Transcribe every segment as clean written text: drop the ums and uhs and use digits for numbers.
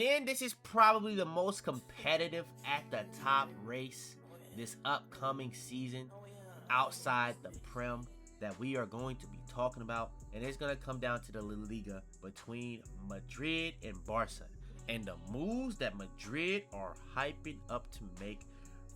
then this is probably the most competitive at the top race this upcoming season outside the Prem that we are going to be talking about. And it's going to come down to the Liga between Madrid and Barca. And the moves that Madrid are hyping up to make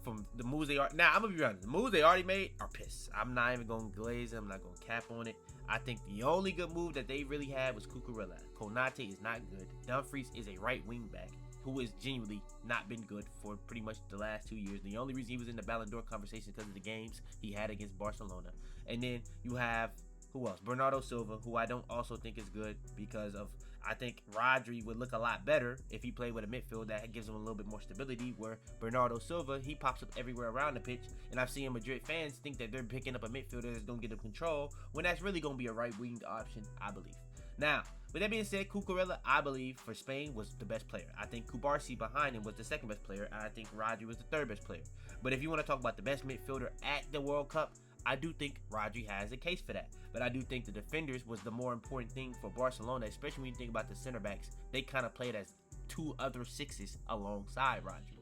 from the moves they are. Now, I'm going to be honest. The moves they already made are piss. I'm not even going to glaze them. I'm not going to cap on it. I think the only good move that they really had was Cucurella. Konate is not good. Dumfries is a right wing back who has genuinely not been good for pretty much the last 2 years. The only reason he was in the Ballon d'Or conversation because of the games he had against Barcelona. And then you have, who else? Bernardo Silva, who I don't also think is good because of, I think Rodri would look a lot better if he played with a midfield that gives him a little bit more stability, where Bernardo Silva, he pops up everywhere around the pitch, and I've seen Madrid fans think that they're picking up a midfielder that's going to get them control, when that's really going to be a right-winged option, I believe. Now, with that being said, Cucurella, I believe, for Spain, was the best player. I think Cubarsí behind him was the second best player, and I think Rodri was the third best player. But if you want to talk about the best midfielder at the World Cup, I do think Rodri has a case for that. But I do think the defenders was the more important thing for Barcelona, especially when you think about the center backs. They kind of played as two other sixes alongside Rodri,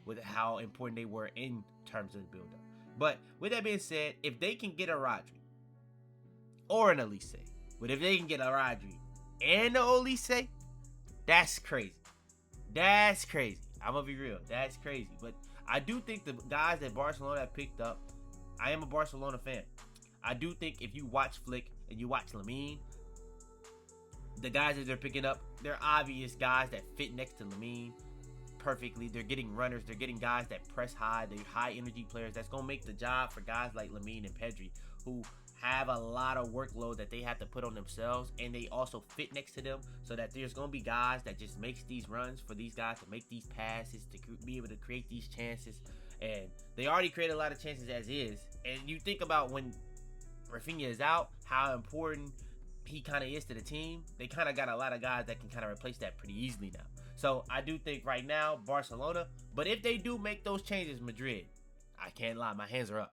with how important they were in terms of the build-up. But with that being said, if they can get a Rodri or an Olise, but if they can get a Rodri and an Olise, that's crazy. That's crazy. I'm going to be real. That's crazy. But I do think the guys that Barcelona have picked up, I am a Barcelona fan. I do think if you watch Flick and you watch Lamine, the guys that they're picking up, they're obvious guys that fit next to Lamine perfectly. They're getting runners. They're getting guys that press high. They're high energy players. That's going to make the job for guys like Lamine and Pedri, who have a lot of workload that they have to put on themselves, and they also fit next to them, so that there's going to be guys that just makes these runs for these guys to make these passes, to be able to create these chances. And they already create a lot of chances as is. And you think about when Rafinha is out, how important he kind of is to the team. They kind of got a lot of guys that can kind of replace that pretty easily now. So I do think right now, Barcelona. But if they do make those changes, Madrid, I can't lie, my hands are up.